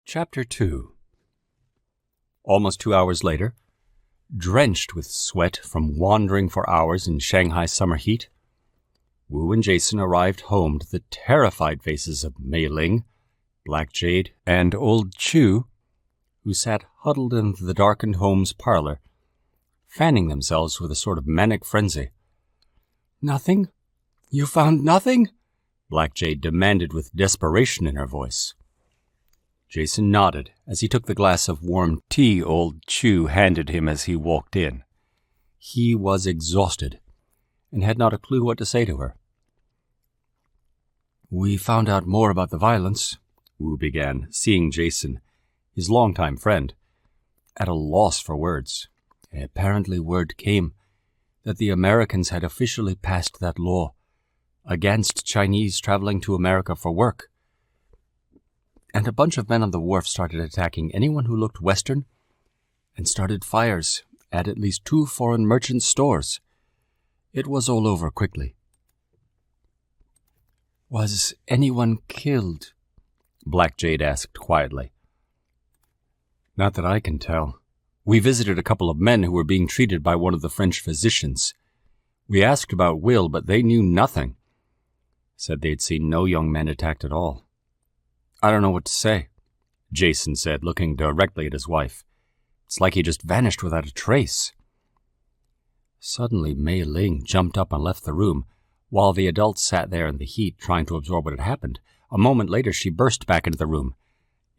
Chapter 2. Almost 2 hours later, drenched with sweat from wandering for hours in Shanghai summer heat, Wu and Jason arrived home to the terrified faces of Mei Ling, Black Jade, and Old Chu, who sat huddled in the darkened home's parlor, fanning themselves with a sort of manic frenzy. "Nothing? You found nothing?" Black Jade demanded with desperation in her voice. Jason nodded as he took the glass of warm tea Old Chu handed him as he walked in. He was exhausted and had not a clue what to say to her. "We found out more about the violence," Wu began, seeing Jason, his longtime friend, at a loss for words. Apparently word came that the Americans had officially passed that law against Chinese traveling to America for work. And a bunch of men on the wharf started attacking anyone who looked Western and started fires at least 2 foreign merchant stores. It was all over quickly. "Was anyone killed?" Black Jade asked quietly. "Not that I can tell. We visited a couple of men who were being treated by one of the French physicians. We asked about Will, but they knew nothing. Said they'd seen no young men attacked at all. I don't know what to say," Jason said, looking directly at his wife. "It's like he just vanished without a trace." Suddenly, Mei Ling jumped up and left the room, while the adults sat there in the heat trying to absorb what had happened. A moment later, she burst back into the room.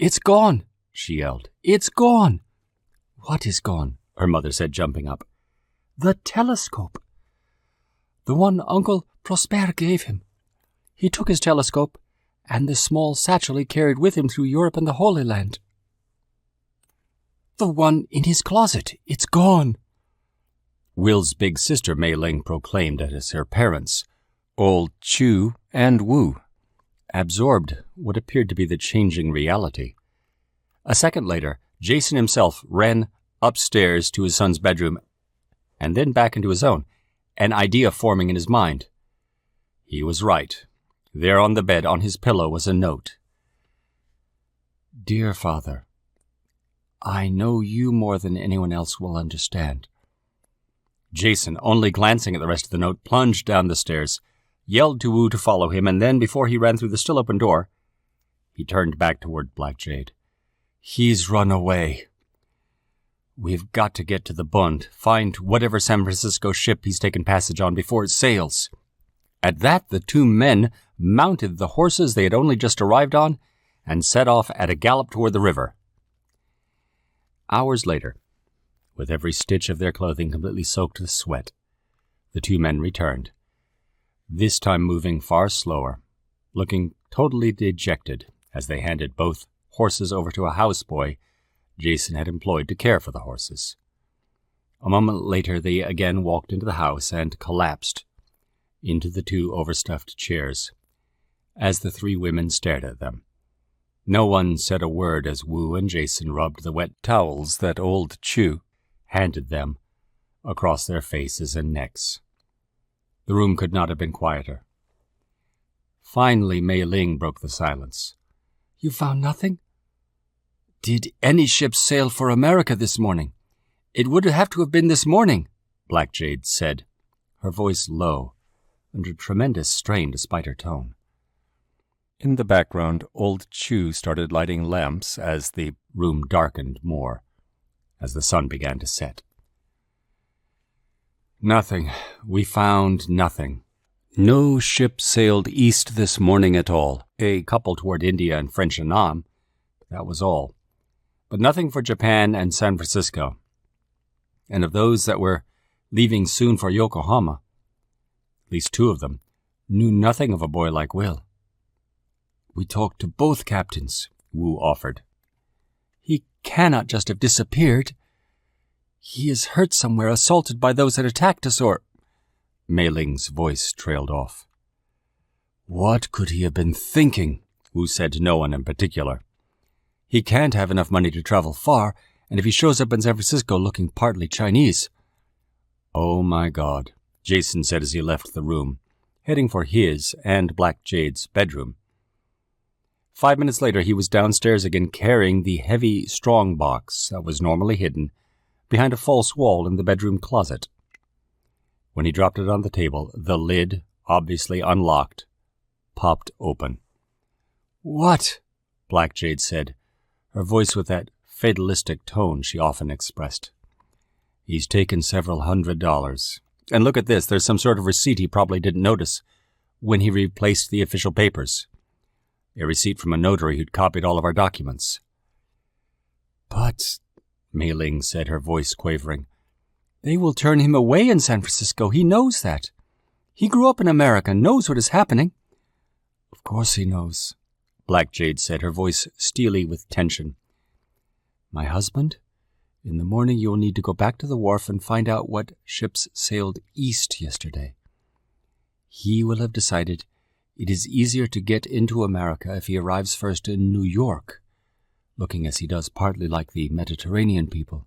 "It's gone!" she yelled. "It's gone!" "What is gone?" her mother said, jumping up. "The telescope. The one Uncle Prosper gave him. He took his telescope and the small satchel he carried with him through Europe and the Holy Land. The one in his closet. It's gone." Will's big sister Mei Ling proclaimed it as her parents, Old Chu and Wu, absorbed what appeared to be the changing reality. A second later, Jason himself ran upstairs to his son's bedroom and then back into his own, an idea forming in his mind. He was right. There on the bed, on his pillow, was a note. "Dear Father, I know you more than anyone else will understand." Jason, only glancing at the rest of the note, plunged down the stairs, yelled to Wu to follow him, and then, before he ran through the still-open door, he turned back toward Black Jade. "He's run away. We've got to get to the Bund, find whatever San Francisco ship he's taken passage on before it sails." At that, the 2 men mounted the horses they had only just arrived on and set off at a gallop toward the river. Hours later, with every stitch of their clothing completely soaked with sweat, the 2 men returned, this time moving far slower, looking totally dejected as they handed both horses over to a houseboy Jason had employed to care for the horses. A moment later, they again walked into the house and collapsed into the 2 overstuffed chairs as the 3 women stared at them. No one said a word as Wu and Jason rubbed the wet towels that Old Chu handed them across their faces and necks. The room could not have been quieter. Finally, Mei Ling broke the silence. "You found nothing? Did any ship sail for America this morning? It would have to have been this morning," Black Jade said, her voice low, under tremendous strain despite her tone. In the background, Old Chu started lighting lamps as the room darkened more, as the sun began to set. "Nothing. We found nothing. No ship sailed east this morning at all. A couple toward India and French Annam. That was all. But nothing for Japan and San Francisco. And of those that were leaving soon for Yokohama, at least 2 of them, knew nothing of a boy like Will." "We talked to both captains," Wu offered. "He cannot just have disappeared. He is hurt somewhere, assaulted by those that attacked us, or—" Mei Ling's voice trailed off. "What could he have been thinking?" Wu said to no one in particular. "He can't have enough money to travel far, and if he shows up in San Francisco looking partly Chinese—" "Oh my God," Jason said as he left the room, heading for his and Black Jade's bedroom. 5 minutes later, he was downstairs again, carrying the heavy strong box that was normally hidden behind a false wall in the bedroom closet. When he dropped it on the table, the lid, obviously unlocked, popped open. "What?" Black Jade said, her voice with that fatalistic tone she often expressed. "He's taken several $100s. And look at this, there's some sort of receipt he probably didn't notice when he replaced the official papers. A receipt from a notary who'd copied all of our documents." "But," Mei Ling said, her voice quavering, "they will turn him away in San Francisco. He knows that. He grew up in America, knows what is happening." "Of course he knows," Black Jade said, her voice steely with tension. "My husband, in the morning you will need to go back to the wharf and find out what ships sailed east yesterday. He will have decided it is easier to get into America if he arrives first in New York, looking as he does partly like the Mediterranean people.